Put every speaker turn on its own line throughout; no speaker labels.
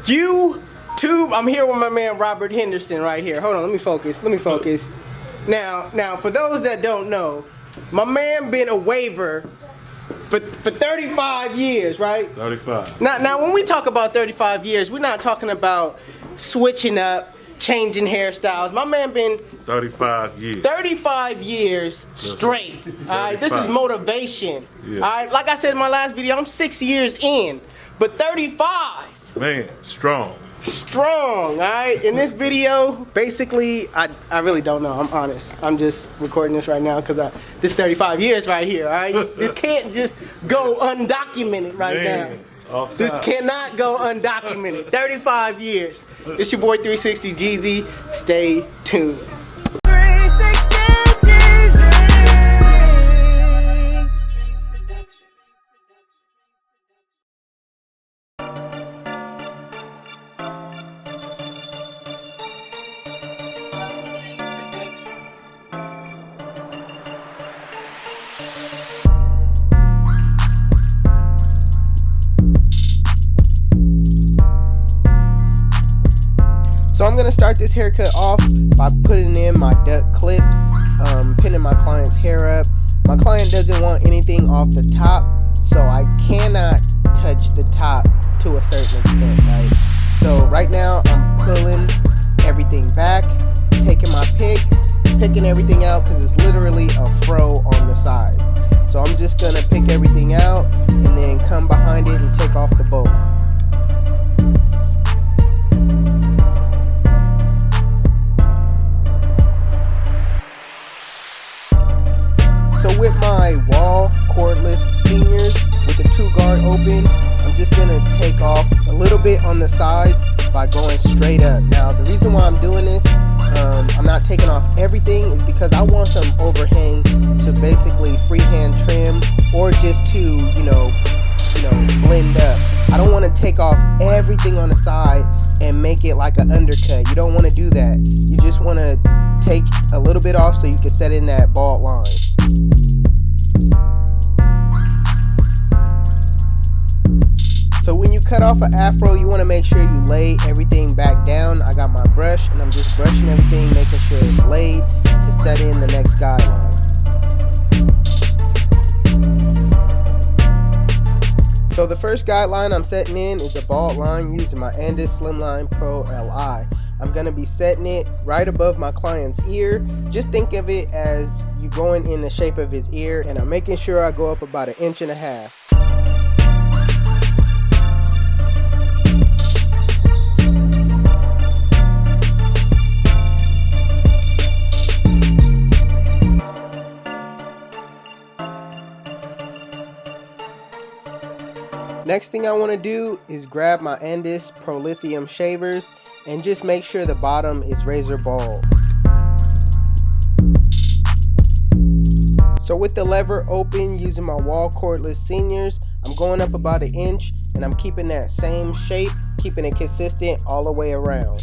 YouTube. I'm here with my man Robert Henderson right here. Hold on, let me focus. Now, for those that don't know, my man been a waver for 35 years, right?
35.
Now, when we talk about 35 years, we're not talking about switching up, changing hairstyles. My man been
35 years.
35 years straight. All right, this is motivation.
Yes.
All right, like I said in my last video, I'm 6 years in, but 35.
Man, strong.
Strong, all right? In this video, basically, I really don't know. I'm honest. I'm just recording this right now because this 35 years right here, all right? This can't just go undocumented right now. This cannot go undocumented. 35 years. It's your boy 360 Jeezy. Stay tuned. So I'm gonna start this haircut off by putting in my duck clips, pinning my client's hair up. My client doesn't want anything off the top, so I cannot touch the top to a certain extent, right? So right now I'm pulling everything back, taking my pick, picking everything out because it's literally a fro on the sides. So I'm just gonna pick everything out and then come behind it and take off the bulk. So with my wall cordless seniors with the 2-guard open, I'm just gonna take off a little bit on the sides by going straight up. Now the reason why I'm doing this, I'm not taking off everything, is because I want some overhang to basically freehand trim or just to, you know, blend up. I don't want to take off everything on the side and make it like an undercut. You don't want to do that. You just want to take a little bit off so you can set in that bald line. So when you cut off an afro, you want to make sure you lay everything back down. I got my brush and I'm just brushing everything, making sure it's laid to set in the next guideline. So the first guideline I'm setting in is the bald line using my Andis Slimline Pro Li. I'm going to be setting it right above my client's ear. Just think of it as you going in the shape of his ear, and I'm making sure I go up about 1.5 inches. Next thing I want to do is grab my Andis Pro Lithium shavers and just make sure the bottom is razor bald. So with the lever open using my wall cordless seniors, I'm going up about 1 inch and I'm keeping that same shape, keeping it consistent all the way around.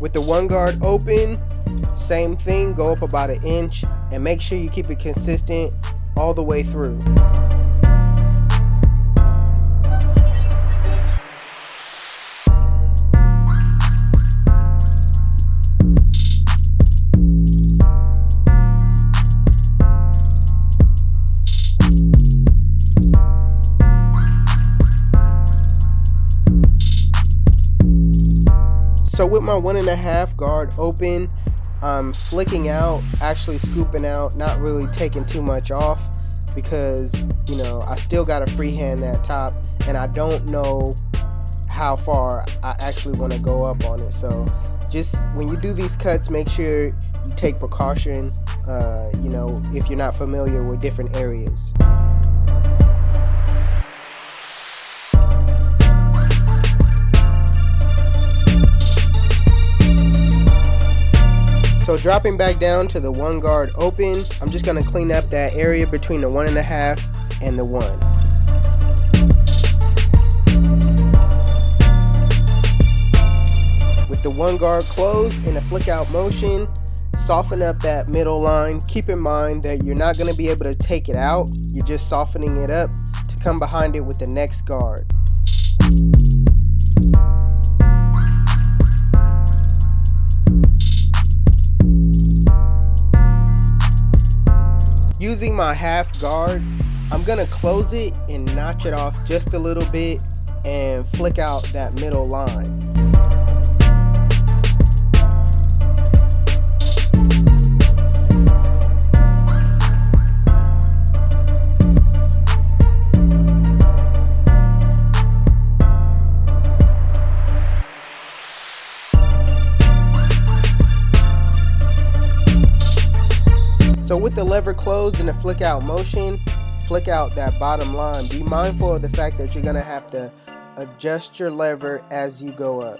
With the 1-guard open, same thing, go up about 1 inch and make sure you keep it consistent all the way through. So with my 1.5 guard open, I'm flicking out, actually scooping out, not really taking too much off because, you know, I still got to freehand that top and I don't know how far I actually want to go up on it. So just when you do these cuts, make sure you take precaution, you know, if you're not familiar with different areas. So dropping back down to the 1-guard open, I'm just going to clean up that area between the 1.5 and the 1. one guard closed in a flick out motion. Soften up that middle line. Keep in mind that you're not going to be able to take it out. You're just softening it up to come behind it with the next guard. Using my half guard, I'm going to close it and notch it off just a little bit and flick out that middle line. So with the lever closed in the flick out motion, flick out that bottom line. Be mindful of the fact that you're going to have to adjust your lever as you go up.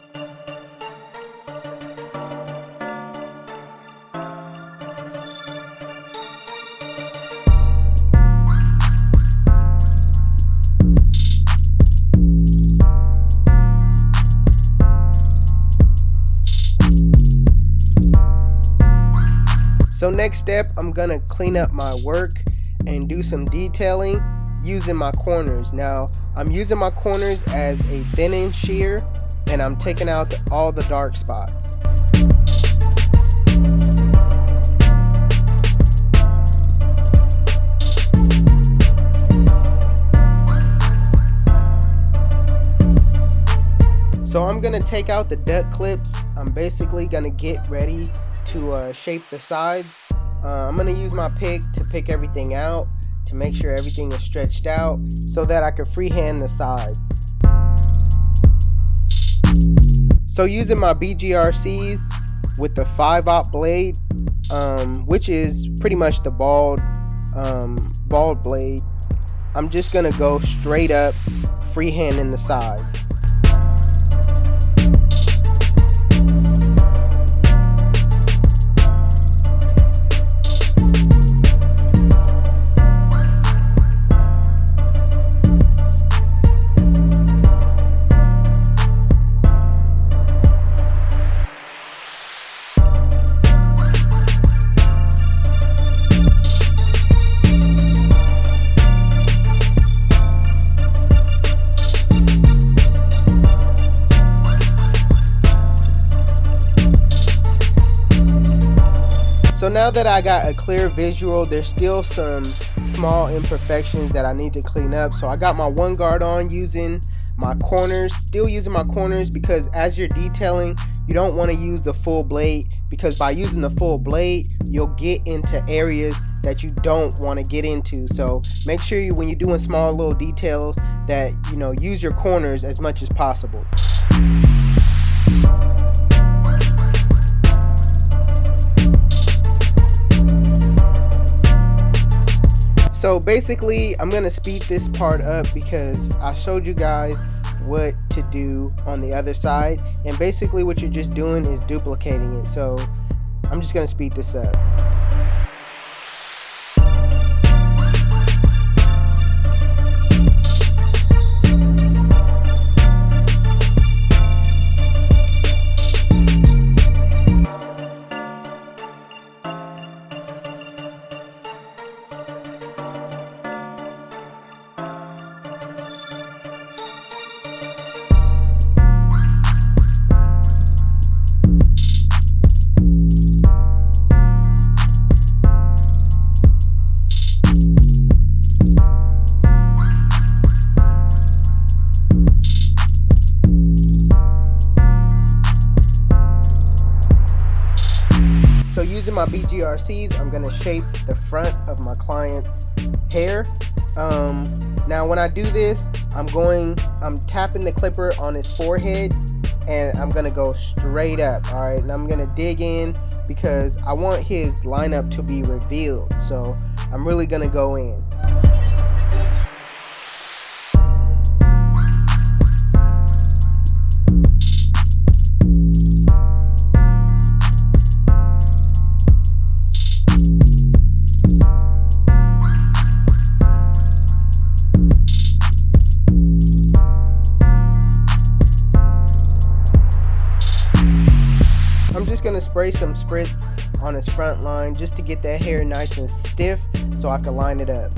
So next step, I'm gonna clean up my work and do some detailing using my corners. Now, I'm using my corners as a thinning shear, and I'm taking out all the dark spots. So I'm gonna take out the duck clips. I'm basically gonna get ready to shape the sides. I'm gonna use my pick to pick everything out to make sure everything is stretched out so that I can freehand the sides. So using my BGRCs with the 5/0 blade, which is pretty much the bald blade, I'm just gonna go straight up freehanding the sides. So now that I got a clear visual, there's still some small imperfections that I need to clean up. So I got my one guard on using my corners, still using my corners, because as you're detailing, you don't want to use the full blade, because by using the full blade, you'll get into areas that you don't want to get into. So make sure when you're doing small little details that, use your corners as much as possible. So basically, I'm going to speed this part up because I showed you guys what to do on the other side. And basically what you're just doing is duplicating it. So I'm just going to speed this up. So using my BGRCs, I'm going to shape the front of my client's hair. Now when I do this, I'm tapping the clipper on his forehead and I'm going to go straight up. All right, and I'm going to dig in because I want his lineup to be revealed. So I'm really going to go in. just gonna spray some spritz on his front line just to get that hair nice and stiff so I can line it up.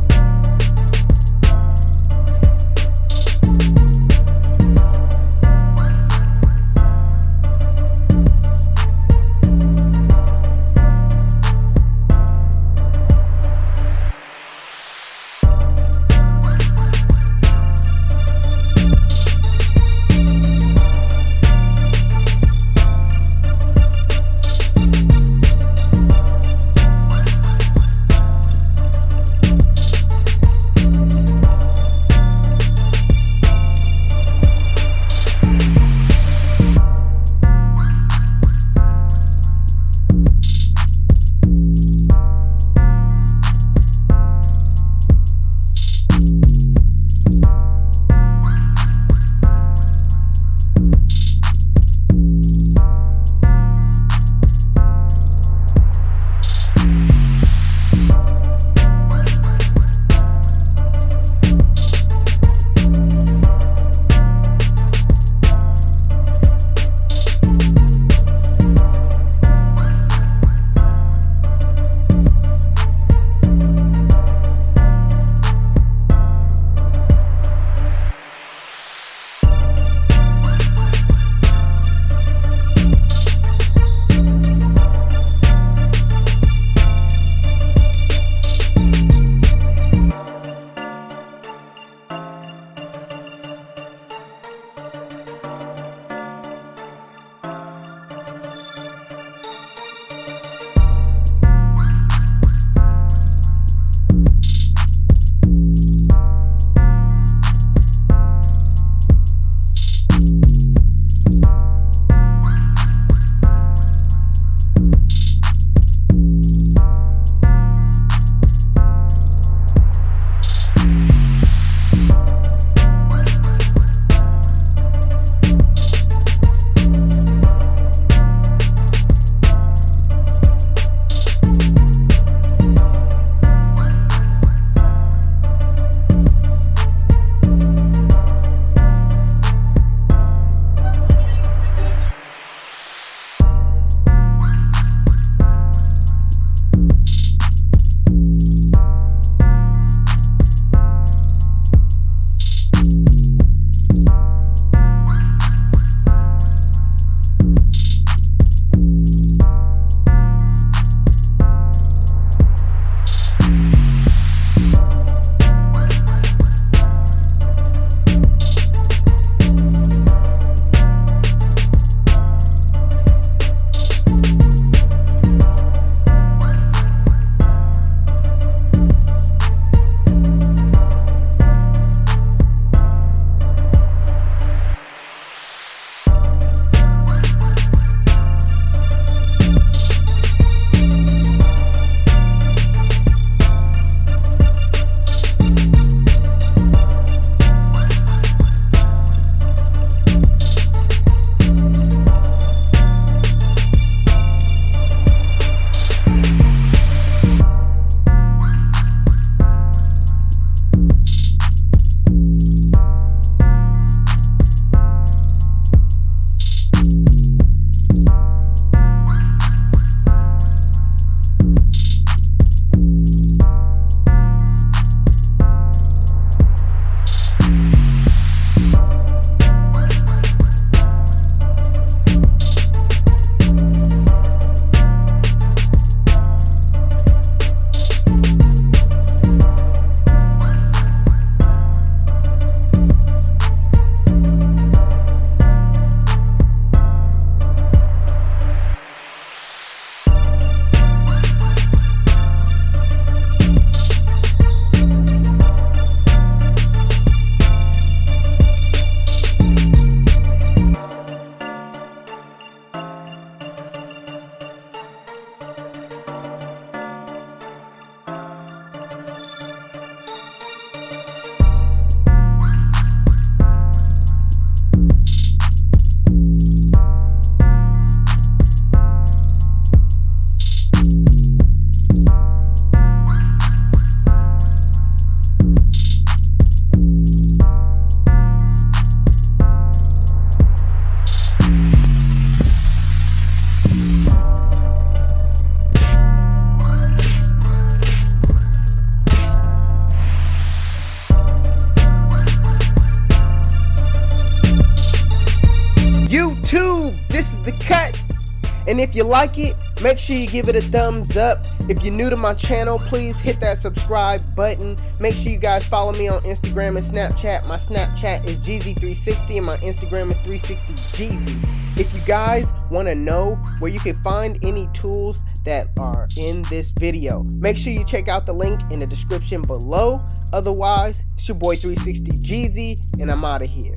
And if you like it, make sure you give it a thumbs up. If you're new to my channel, please hit that subscribe button. Make sure you guys follow me on Instagram and Snapchat. My Snapchat is Jeezy360 and my Instagram is 360Jeezy. If you guys want to know where you can find any tools that are in this video, make sure you check out the link in the description below. Otherwise, it's your boy 360Jeezy and I'm out of here.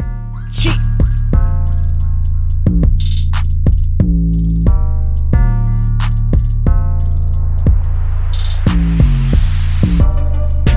Cheat!